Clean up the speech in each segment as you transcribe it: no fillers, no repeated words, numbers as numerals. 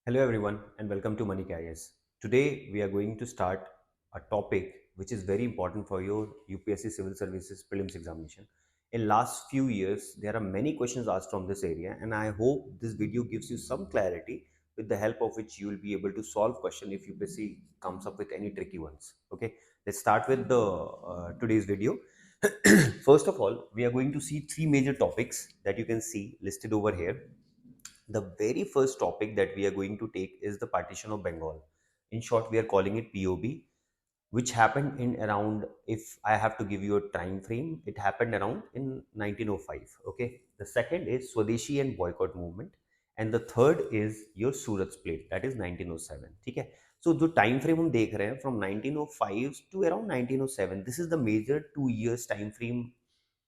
Hello everyone and welcome to Money Carriers. Today we are going to start a topic which is very important for your UPSC Civil Services prelims examination. In last few years there are many questions asked from this area and I hope this video gives you some clarity with the help of which you will be able to solve question if UPSC comes up with any tricky ones. Okay, let's start with the today's video. First of all, we are going to see three major topics that you can see listed over here. The very first topic that we are going to take is the partition of Bengal. In short, we are calling it POB, which happened in around, if I have to give you a time frame, it happened around in 1905. Okay. The second is Swadeshi and boycott movement. And the third is your Surat split, that is 1907. Okay. So the time frame हम देख रहे हैं from 1905 to around 1907. This is the major 2 years time frame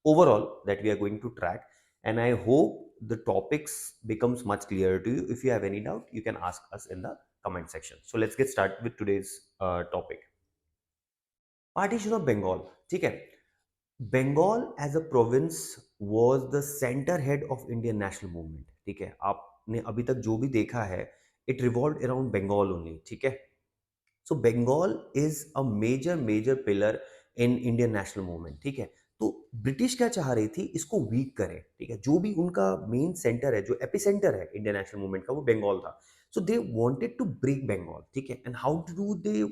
overall that we are going to track, and I hope the topics becomes much clearer to you. If you have any doubt, you can ask us in the comment section. So let's get started with today's topic. Partition of Bengal. ठीक है. Bengal as a province was the center head of Indian national movement. ठीक है. आपने अभी तक जो भी देखा है, it revolved around Bengal only. ठीक है. So Bengal is a major pillar in Indian national movement. ठीक है. तो ब्रिटिश क्या चाह रही थी, इसको वीक करे. ठीक है. जो भी उनका मेन सेंटर है, जो एपिसेंटर है इंडियन नेशनल मूवमेंट का, वो बंगाल था. So they wanted to break Bengal. ठीक है. And how do they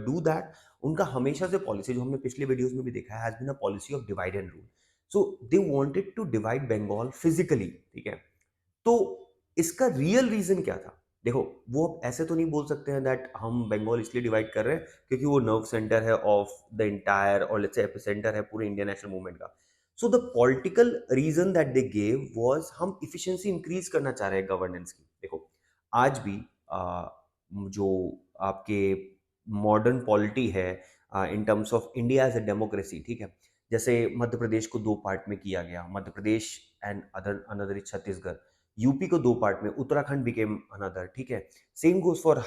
do that. उनका हमेशा से पॉलिसी, जो हमने पिछले वीडियोस में भी देखा है, has been a policy of divide and rule. So they wanted to divide Bengal physically. ठीक है. तो इसका रियल रीजन क्या था? देखो, वो अब ऐसे तो नहीं बोल सकते हैं दैट हम बंगाल इसलिए डिवाइड कर रहे हैं क्योंकि वो नर्व सेंटर है ऑफ द इंटायर, और लेट्स से एपिसेंटर है पूरे इंडियन नेशनल मूवमेंट का. So the political reason that they gave was, हम इफिशिएंसी इंक्रीज करना चाह रहे हैं गवर्नेंस की. देखो, आज भी जो आपके मॉडर्न पॉलिटी है in terms of India as a democracy. ठीक है. जैसे मध्य प्रदेश को दो पार्ट में किया गया, Madhya Pradesh and other another is Chhattisgarh. UP को दो पार्ट में, उत्तराखंड बिकेम अनदर. ठीक है. Same goes for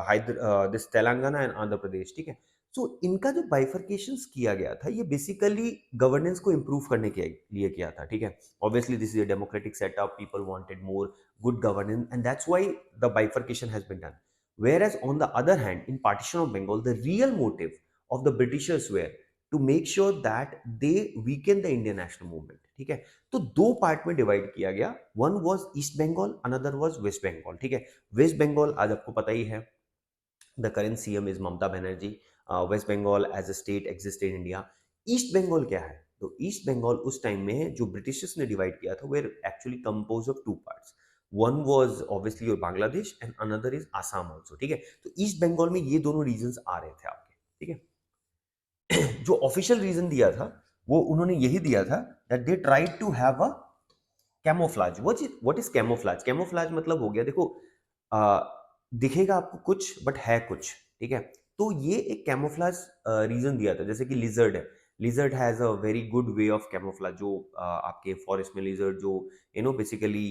either this Telangana and Andhra Pradesh. ठीक है. सो इनका जो बाइफर्केशन किया गया था, ये बेसिकली गवर्नेंस को इंप्रूव करने के लिए किया था. ठीक है. Obviously this is a democratic setup, people wanted more good governance, and that's why the bifurcation has been done. Whereas on the other hand, in partition of Bengal, the real motive of the Britishers were to make sure that they weaken the Indian national movement. ठीक है. तो दो part में divide किया गया. One was east Bengal, another was west Bengal. ठीक है. West Bengal आज आपको पता ही है, the current CM is Mamata Banerjee. West Bengal as a state exist in India. East Bengal क्या है? तो ईस्ट बंगाल उस टाइम में जो ब्रिटिशर्स ने डिवाइड किया था, were actually compose of two parts. One was obviously your Bangladesh and another is Assam also. ठीक है. तो ईस्ट बंगाल में ये दोनों रीजन्स आ रहे थे आपके. ठीक है. जो ऑफिशियल रीजन दिया था, वो उन्होंने यही दिया था that they tried to have a camouflage. What is camouflage? Camouflage मतलब हो गया, देखो, आ, दिखेगा आपको कुछ बट है कुछ. ठीक है. तो ये एक कैमोफ्लाज रीजन दिया था. जैसे कि लिजर्ड है, lizard has a very good way of camouflage. जो आपके फॉरेस्ट में लिजर्ड, जो बेसिकली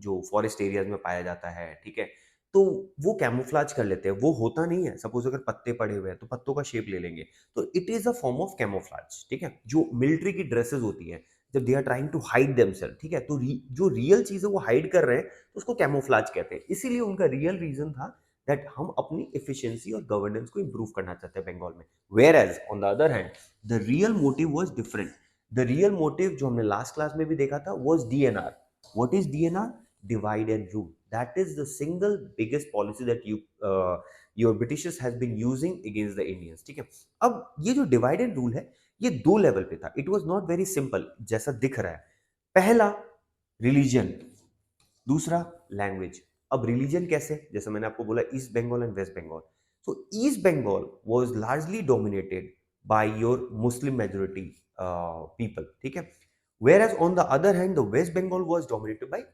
जो फॉरेस्ट एरियाज में पाया जाता है. ठीक है. तो वो कैमोफ्लाज कर लेते हैं. वो होता नहीं है, सपोज अगर पत्ते पड़े हुए हैं तो पत्तों का शेप ले लेंगे. तो it is a form of camouflage. ठीक है. जो मिलिट्री की ड्रेसेस होती है, जब they are trying to hide themself. ठीक है. तो जो रियल चीज है वो हाइड कर रहे हैं, तो उसको कैमोफ्लाज कहते हैं. इसीलिए उनका रियल रीजन था दैट हम अपनी एफिशिएंसी और गवर्नेंस को इंप्रूव करना चाहते हैं बंगाल में. Whereas on the other hand, the real motive was different. The real motive जो हमने लास्ट क्लास में भी देखा था was DNR. What is DNR? Divide and rule. That is the single biggest policy that your Britishers has been using against the Indians. ठीक है. अब ये जो डिवाइड एंड रूल है, ये दो लेवल पे था. It was not very simple जैसा दिख रहा है. पहला, रिलीजन. दूसरा, लैंग्वेज. अब रिलीजन कैसे? जैसे मैंने आपको बोला, east Bengal and west Bengal. So east Bengal was largely dominated by your Muslim majority people. ठीक है. Whereas on the other hand, the west Bengal was dominated by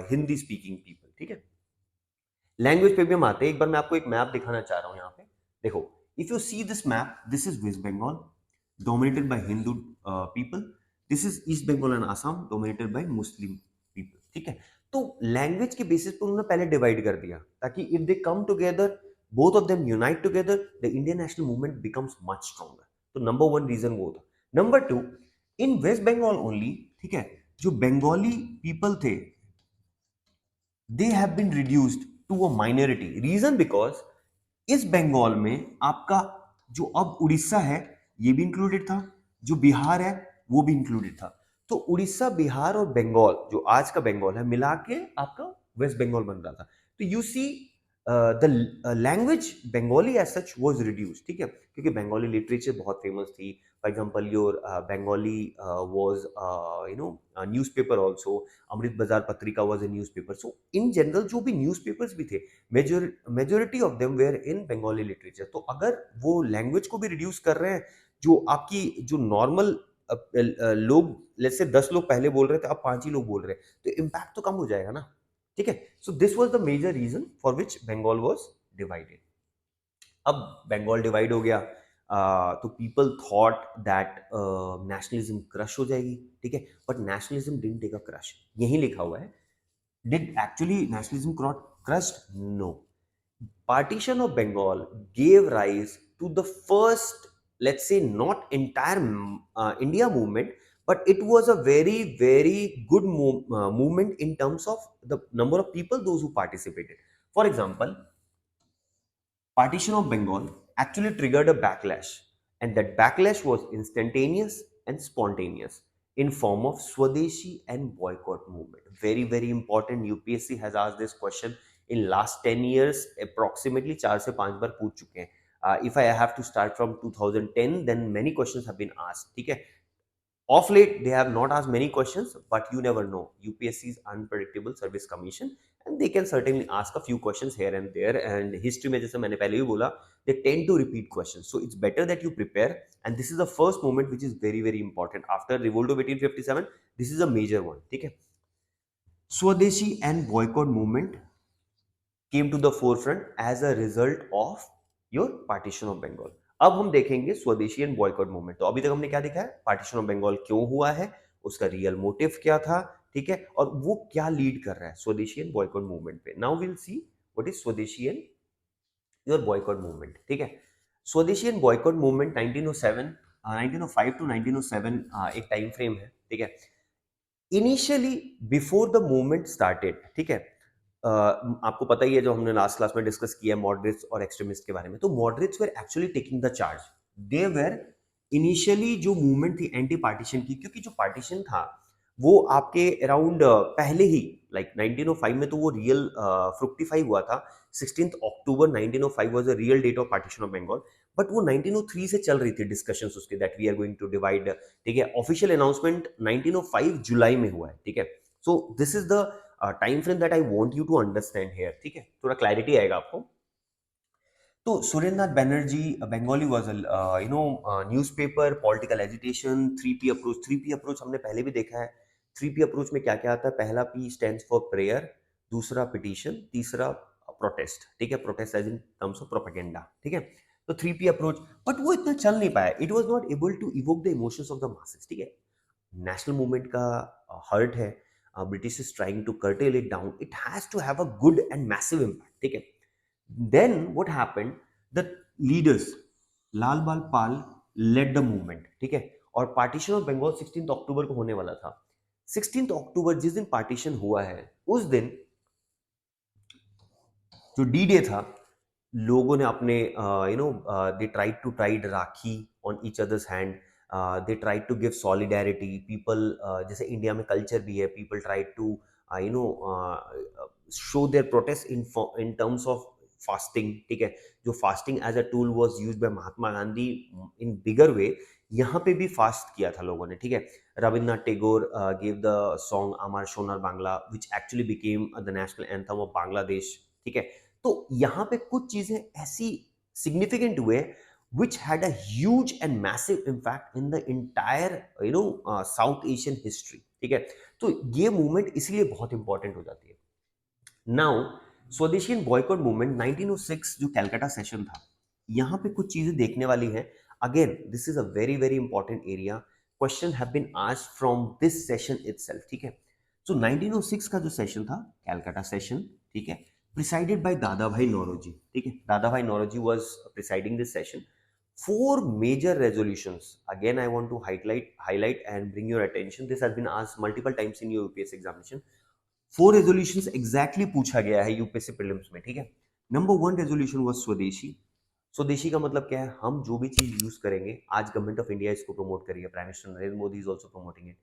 Hindi speaking people. ठीक है. लैंग्वेज पे भी हम आते हैं. एक बार मैं आपको एक मैप दिखाना चाह रहा हूं यहाँ पे. देखो, if you see this map, this is west Bengal dominated by Hindu people. This is East Bengal and Assam dominated by Muslim people. ठीक है. तो लैंग्वेज के बेसिस पर उन्होंने पहले डिवाइड कर दिया, ताकि if they come together, both of them unite together, the Indian national movement becomes much stronger. तो नंबर वन रीजन वो था. Number two, in west Bengal only. ठीक है. जो बंगाली पीपल थे, they have been reduced. To a minority. Reason because इस बंगाल में आपका जो अब उड़ीसा है ये भी इंक्लूडेड था, जो बिहार है वो भी इंक्लूडेड था. तो उड़ीसा, बिहार और बंगाल, जो आज का बंगाल है, मिला के आपका वेस्ट बंगाल बन रहा था. तो you see the language Bengali as such was reduced. ठीक है, क्योंकि बंगाली लिटरेचर बहुत फेमस थी. For example your Bengali was newspaper also. Amrit Bazar Patrika was a newspaper. So in general जो भी न्यूज़पेपर्स भी थे, majority of them were in Bengali literature. तो अगर वो लैंग्वेज को भी रिड्यूस कर रहे हैं, जो आपकी जो नॉर्मल लोग, लेट्स से 10 लोग पहले बोल रहे थे, अब 5 ही लोग बोल रहे हैं, तो इम्पैक्ट तो कम हो जाएगा ना. ठीक है. So this was the major reason for which Bengal was divided. अब बंगाल डिवाइड हो गया, तो people thought that nationalism crush हो जाएगी. ठीक है, but nationalism didn't take a crush. यही लिखा हुआ है. Did actually nationalism crushed? No. Partition of Bengal gave rise to the first, let's say, not entire India movement, but it was a very, very good movement in terms of the number of people, those who participated. For example, partition of Bengal actually triggered a backlash, and that backlash was instantaneous and spontaneous in form of Swadeshi and boycott movement. Very, very important. UPSC has asked this question in last 10 years, approximately 4 से 5 बार पूछ चुके हैं. If I have to start from 2010, then many questions have been asked. ठीक है. Of late, they have not asked many questions, but you never know. UPSC is Unpredictable Service Commission, and they can certainly ask a few questions here and there. And history में जैसे मैंने पहले भी बोला, they tend to repeat questions. So it's better that you prepare. And this is the first moment which is very, very important. After Revolt of 1857, this is a major one. ठीक है. Swadeshi and boycott movement came to the forefront as a result of your partition of Bengal. अब हम देखेंगे स्वदेशी and boycott movement. तो अभी तक हमने क्या देखा है? पार्टीशन ऑफ बंगाल क्यों हुआ है, उसका रियल मोटिव क्या था, ठीक है, और वो क्या लीड कर रहा है स्वदेशी एंड बॉयकॉट मूवमेंट पे. Now will see what is स्वदेशी एंड योर बॉयकॉट मूवमेंट. ठीक है. स्वदेशी एंड बॉयकॉट मूवमेंट 1907 1905 टू 1907 एक टाइम फ्रेम है. ठीक है. Initially before the movement started, ठीक है, आपको पता ही है जो हमने लास्ट क्लास में डिस्कस किया मॉडरेट्स और एक्सट्रीमिस्ट के बारे में. तो moderates were actually taking the charge. They were initially जो मूवमेंट थी एंटी पार्टीशन की, क्योंकि जो पार्टीशन था वो आपके अराउंड पहले ही लाइक 1905 में तो वो रियल फ्रुक्टिफाई हुआ था. 16 October 1905 was the real date of partition of Bengal. But वो 1903 से चल रही थी डिस्कशंस उसके, that we are going to divide. ठीक है. ऑफिशियल अनाउंसमेंट 1905 जुलाई में हुआ है. ठीक है. So this is the time frame that I want you to understand here. ठीक है, थोड़ा क्लैरिटी आएगा आपको. तो Surendranath Banerjee Bengali was newspaper, political agitation, 3P approach. 3P approach हमने पहले भी देखा है. 3P अप्रोच में क्या क्या आता है? पहला P स्टैंड्स फॉर प्रेयर, दूसरा पिटीशन, तीसरा प्रोटेस्ट. ठीक है, protest as in terms of propaganda. ठीक है. तो 3P अप्रोच, बट वो इतना चल नहीं पाया. It was not able to evoke the emotions of the masses. ठीक है. नेशनल मूवमेंट का हर्ट है. British is trying to curtail it down. It has to have a good and massive impact. ठीक है. Then what happened? The leaders, लाल बाल पाल led the movement. ठीक है. और पार्टीशन ऑफ बंगाल 16 अक्टूबर को होने वाला था. 16 अक्टूबर जिस दिन पार्टीशन हुआ है, उस दिन जो डी डे था, लोगों ने अपने they tried to tied rakhi on each others hand. They tried to give solidarity. People, जैसे इंडिया में कल्चर भी है, people tried to show their protest in terms of fasting. ठीक है. जो fasting as a tool was used by Mahatma Gandhi in bigger way, यहाँ पे भी फास्ट किया था लोगों ने. ठीक है. Rabindranath Tagore gave the song Amar Sonar Bangla, which actually became the national anthem of Bangladesh. ठीक है. तो यहाँ पे कुछ चीजें ऐसी सिग्निफिकेंट हुए which had a huge and massive impact in the entire south Asian history. ठीक है. तो ये मूवमेंट इसलिए बहुत इंपॉर्टेंट हो जाती है. नाउ स्वदेशी एंड बॉयकॉट मूवमेंट 1906 जो कैलकाटा सेशन था, यहाँ पे कुछ चीजें देखने वाली हैं. Again this is a very very important area. Question have been asked from this session itself. ठीक है. सो 1906 का जो सेशन था, कैलकाटा सेशन, ठीक है, presided by Dada Bhai Nauroji. ठीक है. Dada Bhai Nauroji was presiding this session. Four major resolutions. Again, I want to highlight and bring your attention. This has been asked multiple times in your UPSC examination. 4 resolutions exactly पूछा गया है UPSC prelims में, ठीक है। Number 1 resolution was स्वदेशी। स्वदेशी का मतलब क्या है, हम जो भी चीज यूज करेंगे, आज गवर्नमेंट ऑफ इंडिया इसको प्रमोट करिए, prime minister Narendra Modi is also promoting it.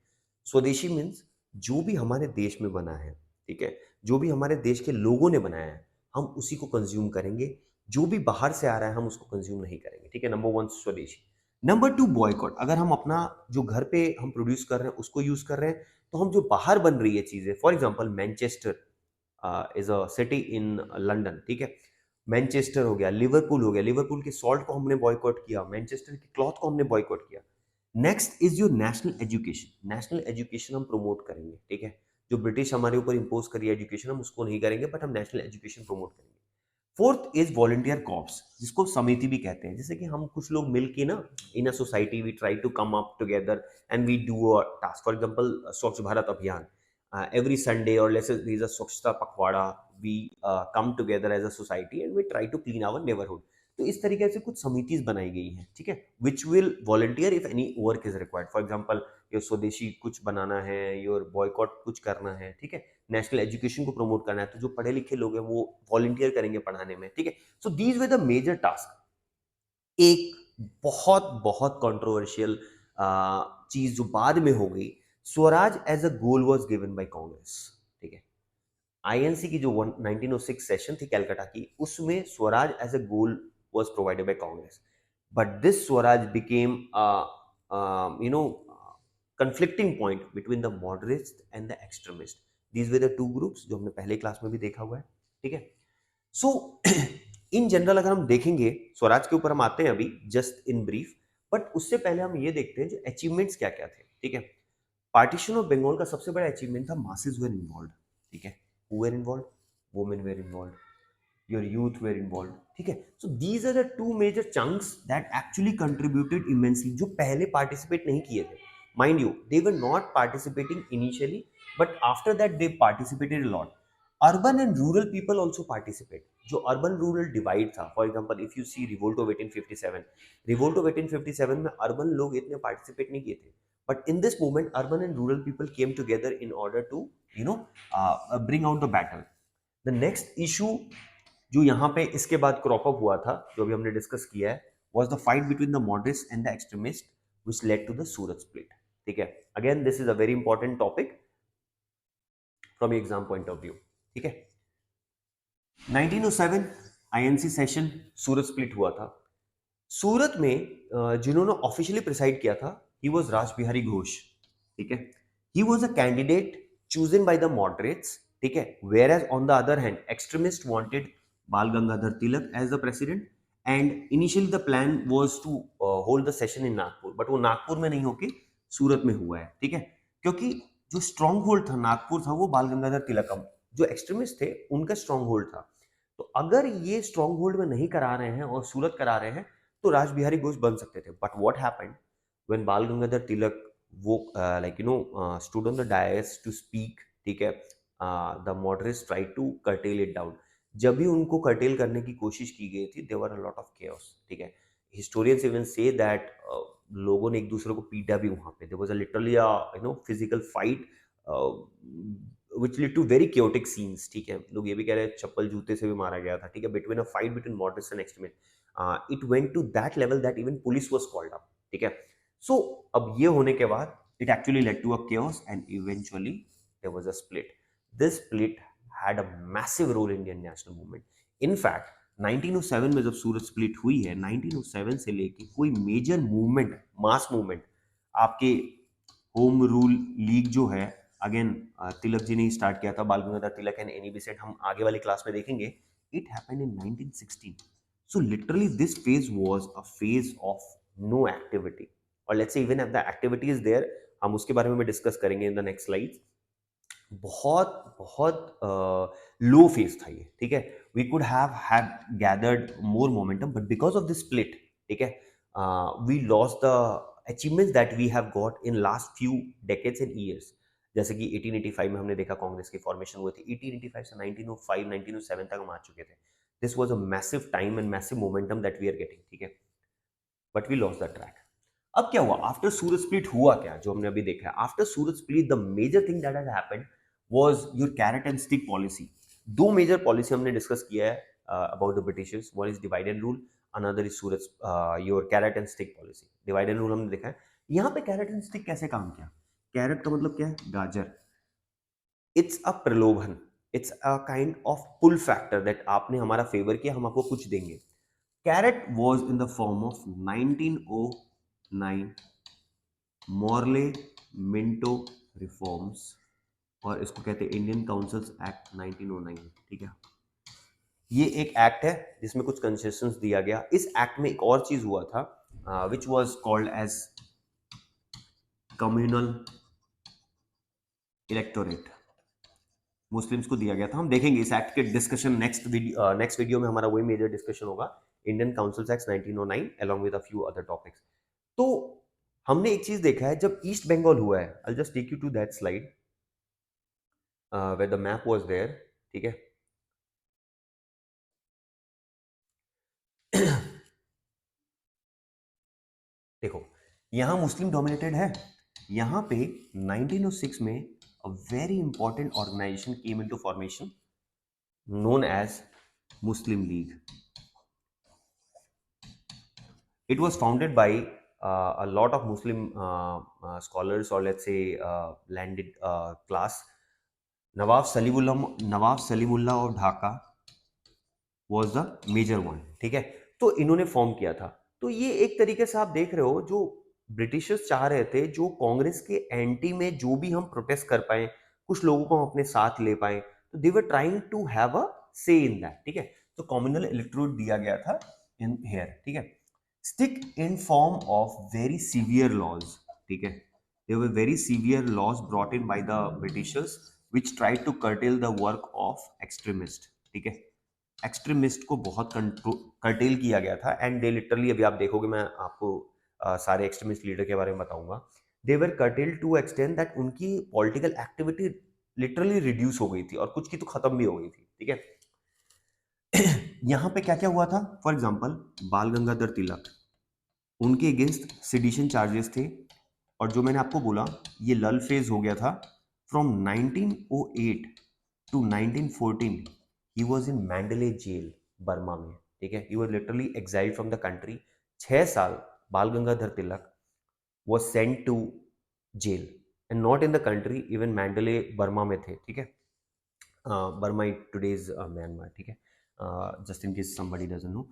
स्वदेशी मीन्स जो भी हमारे देश में बना है, ठीक है, जो भी हमारे देश के लोगों ने बनाया है, हम उसी को कंज्यूम करेंगे। जो भी बाहर से आ रहा है हम उसको कंज्यूम नहीं करेंगे, ठीक है। नंबर 1 स्वदेशी। Number 2 boycott. अगर हम अपना जो घर पे हम प्रोड्यूस कर रहे हैं उसको यूज कर रहे हैं, तो हम जो बाहर बन रही है चीजें, for example Manchester is a city in London, ठीक है, मैनचेस्टर हो गया, लिवरपूल हो गया, लिवरपूल के सॉल्ट को हमने बॉयकॉट किया, मैनचेस्टर के क्लॉथ को हमने बॉयकॉट किया। Next is your national education. National education हम प्रमोट करेंगे, ठीक है। जो ब्रिटिश हमारे ऊपर इंपोज करी एजुकेशन हम उसको नहीं करेंगे, बट हम नेशनल एजुकेशन प्रमोट करेंगे। फोर्थ इज वॉलंटियर कॉर्प्स, जिसको समिति भी कहते हैं। जैसे कि हम कुछ लोग मिलके ना, in a society we try to come up together and we do a task. For example Swachh Bharat अभियान, every Sunday or let's say there is a Swachhta Pakhwada, we come together as a society and we try to clean our neighborhood. तो इस तरीके से कुछ समितिज बनाई गई हैं, ठीक है, which will volunteer if any work is required. For example your स्वदेशी कुछ बनाना है, योर बॉयकॉट कुछ करना है, ठीक है, नेशनल एजुकेशन को प्रमोट करना है, तो जो पढ़े लिखे लोग हैं वो वॉलंटियर करेंगे पढ़ाने में, ठीक है। So these were the major task. एक बहुत बहुत कंट्रोवर्शियल चीज जो बाद में हो गई, Swaraj as a goal was given by Congress, ठीक है। आईएनसी की जो 1906 सेशन थी कलकत्ता की, उसमें Swaraj as a goal was provided by Congress, but this Swaraj became you know conflicting point between the moderates and the extremists. These were the two groups जो हमने पहले क्लास में भी देखा हुआ है, ठीक है। सो इन जनरल अगर हम देखेंगे, स्वराज के ऊपर हम आते हैं अभी जस्ट इन ब्रीफ, बट उससे पहले हम ये देखते हैं जो अचीवमेंट्स क्या क्या थे, ठीक है। पार्टीशन ऑफ बंगाल का सबसे बड़ा अचीवमेंट था मासेस वेर इन्वॉल्व, ठीक है। Who were involve? Women were involve, your youth were involve, ठीक है। So these are the two major chunks that actually contributed immensely, जो पहले पार्टिसिपेट नहीं किए थे। Mind you, they were not participating initially, but after that they participated a lot. Urban and rural people also participate. जो urban rural divide था, for example if you see revolt of 1857, revolt of 1857 में urban लोग इतने participate नहीं किए थे, but in this movement urban and rural people came together in order to bring out the battle. The next issue जो यहाँ पे इसके बाद क्रॉप अप हुआ था, जो अभी हमने डिस्कस किया है, was the fight between the moderates and the extremist which led to the Surat split, ठीक है। Again this is a very important topic from exam point of view, ठीक है। 1907 आईएनसी सेशन, सूरत स्प्लिट हुआ था। सूरत में जिन्होंने ऑफिशियली प्रिसाइड किया था, ही वाज राज बिहारी घोष, ठीक है। He was a candidate chosen by the moderates, ठीक है, whereas on the other hand extremist wanted Bal Gangadhar Tilak as the president, and initially the plan was to hold the session in Nagpur, but वो नागपुर में नहीं होके सूरत में हुआ है, ठीक है। क्योंकि जो स्ट्रॉन्ग होल्ड था नागपुर था, वो बाल गंगाधर तिलकम, जो एक्सट्रीमिस्ट थे उनका स्ट्रॉन्ग होल्ड था। तो अगर ये स्ट्रॉन्ग होल्ड में नहीं करा रहे हैं और सूरत करा रहे हैं, तो राज बिहारी घोष बन सकते थे। बट व्हाट हैपेंड व्हेन बाल गंगाधर तिलक वो stood on the dais to speak, ठीक है, the moderates try to curtail it down. जब भी उनको कर्टेल करने की कोशिश की गई थी, there were a lot of chaos, ठीक है। हिस्टोरियंस इवन से दैट लोगों ने एक दूसरे को पीटा भी वहां पे, there was a literally physical fight which led to very chaotic scenes, ठीक है। लोग ये भी कह रहे हैं चप्पल जूते से भी मारा गया था, ठीक है, between a fight between moderates and extremist. It went to that level that even police was called up, ठीक है। सो अब ये होने के बाद it actually led to a chaos and eventually there was a split. This split had a massive role in Indian national movement. In fact 1907 में जब सूरत split हुई है, 1907 से लेके कोई मेजर मूवमेंट, मास मूवमेंट, आपके होम रूल लीग जो है, अगेन तिलक जी ने स्टार्ट किया था, Bal Gangadhar Tilak and Annie Besant, हम आगे वाली क्लास में देखेंगे। It happened in 1916. So literally this phase was a phase of no activity, और let's say even if the activity is there, हम उसके बारे में भी डिस्कस करेंगे इन द नेक्स्ट स्लाइड। बहुत बहुत लो फेज था ये, ठीक है। We could have gathered more momentum, but because of this split, ठीक है, we lost the achievements that we have got in last few decades and years. जैसे कि 1885 में हमने देखा कांग्रेस की फॉर्मेशन हुई थी, 1885 से 1905 1907 तक हम आ चुके थे। This was a massive time and massive momentum that we are getting, ठीक है, but we lost the track. अब क्या हुआ आफ्टर सूरत स्प्लिट? हुआ क्या जो हमने अभी देखा है after Surat split? The major thing that has happened was your carrot and stick policy. दो मेजर पॉलिसी हमने डिस्कस किया है about the Britishers. One is divide and rule, another is सूरज your carrot and stick policy. Divide and rule हमने देखा है. यहाँ पे कैरेट एंड स्टिक कैसे काम किया? कैरेट का मतलब क्या है? गाजर. इट्स अ प्रलोभन, it's a kind of pull factor that आपने हमारा फेवर किया, हम आपको कुछ देंगे. Carrot was in the form of 1909 Morley Minto reforms, और इसको कहते हैं इंडियन काउंसिल्स एक्ट 1909. ठीक है, ये एक एक्ट है जिसमें कुछ कंसेशंस दिया गया. इस एक्ट में एक और चीज हुआ था which was called as communal electorate. Muslims को दिया गया था. हम देखेंगे इस एक्ट के डिस्कशन नेक्स्ट वीडियो में. हमारा वही मेजर डिस्कशन होगा, Indian councils act 1909 along with a few other topics. तो हमने एक चीज देखा है जब ईस्ट बंगाल हुआ है. I'll just take you to that slide where the map was there. ठीक है, देखो यहां मुस्लिम डोमिनेटेड है. यहां पे 1906 में a very important organization came into formation known as Muslim League. It was founded by a lot of Muslim scholars, or let's say landed class. Nawab Salimullah of Dhaka was the major one. ठीक है, तो इन्होंने form किया था. तो ये एक तरीके से आप देख रहे हो, जो ब्रिटिशर्स चाह रहे थे, जो कांग्रेस के एंटी में जो भी हम प्रोटेस्ट कर पाए, कुछ लोगों को हम अपने साथ ले पाए, तो they were trying to have a say in that. ठीक है, तो कम्युनल इलेक्टोरेट दिया गया था इन हेयर. ठीक है, stick in form of very severe laws. ठीक है, there were very severe laws brought in by the Britishers which tried to curtail the work of extremists. ठीक है, एक्सट्रीमिस्ट को बहुत कर्टेल किया गया था. एंड दे लिटरली, अभी आप देखोगे, मैं आपको सारे एक्सट्रीमिस्ट लीडर के बारे में बताऊंगा. दे वर कर्टेल टू एक्सटेंड दैट उनकी पॉलिटिकल एक्टिविटी लिटरली रिड्यूस हो गई थी, और कुछ की तो खत्म भी हो गई थी. ठीक है, यहाँ पे क्या क्या हुआ था? फॉर एग्जाम्पल, बाल गंगाधर तिलक, उनके अगेंस्ट सिडिशन चार्जेस थे. और जो मैंने आपको बोला, ये लल फेज हो गया था. From 1908 to 1914 he was in Mandalay jail, Burma में. ठीक है, he was literally exiled from the country. 6 साल Bal Gangadhar Tilak was sent to jail, and not in the country, even Mandalay Burma में थे. ठीक है, बर्मा टुडेज म्यांमार. ठीक है, just in case somebody doesn't know.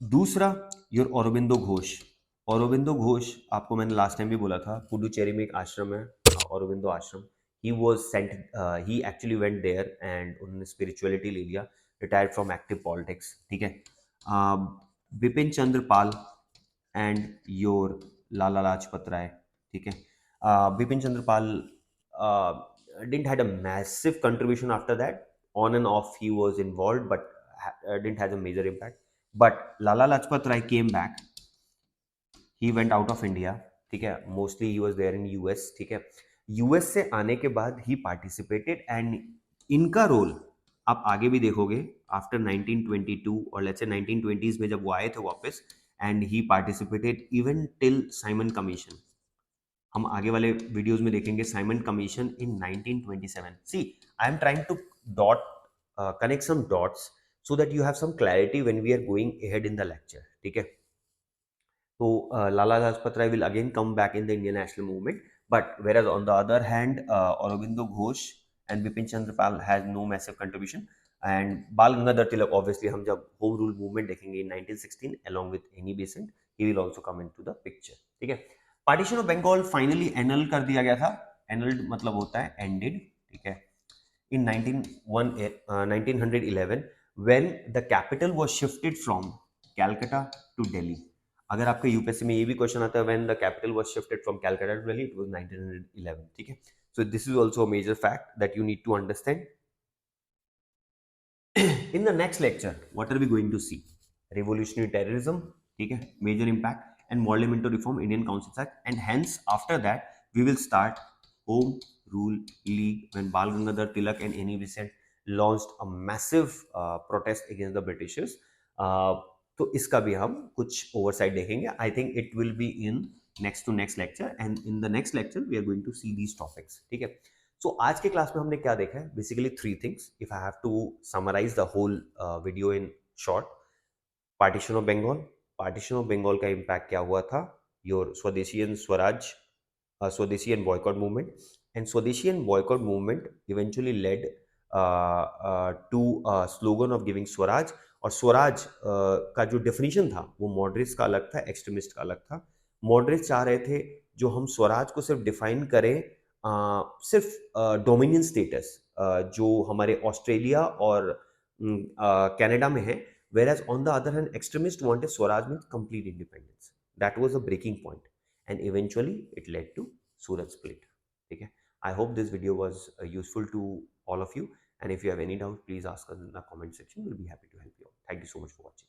दूसरा, योर औरोबिंदो घोष. औरोबिंदो घोष, आपको मैंने लास्ट टाइम भी बोला था, पुडुचेरी में एक आश्रम है, Aurobindo Ashram. He was sent, he actually went there, and उन्होंने स्पिरिचुअलिटी ले लिया, रिटायर्ड फ्रॉम एक्टिव पॉलिटिक्स. ठीक है, बिपिन चंद्र पाल एंड योर लाला लाजपत राय. ठीक है, बिपिन चंद्र पाल didn't had a massive contribution after that. On and off he was involved, but didn't have a major impact. But Lala Lajpat Rai came back. He went out of India. ठीक है, mostly he was there in US. ठीक है, US से आने के बाद he participated, and इनका role आप आगे भी देखोगे आफ्टर 1922, और लेट्स से 1920s में जब वो आए थे वापस, and he participated even till Simon Commission. हम आगे वाले वीडियोस में देखेंगे Simon Commission in 1927. See, I am trying to dot connect some dots so that you have some clarity when we are going ahead in the lecture. ठीक है, तो Lala Lajpat Rai will again come back in the Indian national movement, but whereas on the other hand, Aurobindo Ghosh and Bipin Chandra Pal has no massive contribution, and Bal Gangadhar Tilak, obviously हम जब home rule movement देखेंगे in 1916 along with Annie Besant, he will also come into the picture. ठीक है, partition of Bengal finally annul कर दिया गया था. एनल्ड मतलब होता है एंडेड. ठीक है, in 1911 when the capital was shifted from Calcutta to Delhi. अगर आपके यूपीएससी में ये भी क्वेश्चन आता है, when the capital was shifted from Calcutta to Delhi, it was 1911. ठीक है, so this is also a major fact that you need to understand. In the next lecture, what are we going to see? Revolutionary terrorism, ठीक है, major impact, and Parliamentary reform, Indian Councils Act, and hence after that we will start Home Rule League when Bal Gangadhar Tilak and Annie Besant launched a massive protest against the Britishers. तो इसका भी हम कुछ oversight देखेंगे. I think it will be in next to next lecture, and in the next lecture we are going to see these topics. ठीक है, सो आज के क्लास में हमने क्या देखा है, basically three things if I have to summarise the whole video in short. Partition of Bengal. Partition of Bengal का इम्पैक्ट क्या हुआ था, योर स्वदेशी and swaraj, swadeshi and boycott movement. And swadeshi and boycott movement eventually led to slogan of giving swaraj. और स्वराज का जो definition था वो मॉडरेट्स का अलग था, एक्सट्रीमिस्ट का अलग था. मॉडरेट्स चाह रहे थे जो हम स्वराज को सिर्फ डिफाइन करें सिर्फ डोमिनियन स्टेटस जो हमारे ऑस्ट्रेलिया और कनाडा में है. Whereas on the other hand, extremists wanted Swaraj means complete independence. That was a breaking point, and eventually it led to Surat split. Okay, I hope this video was useful to all of you. And if you have any doubt, please ask us in the comment section. We'll be happy to help you out. Thank you so much for watching.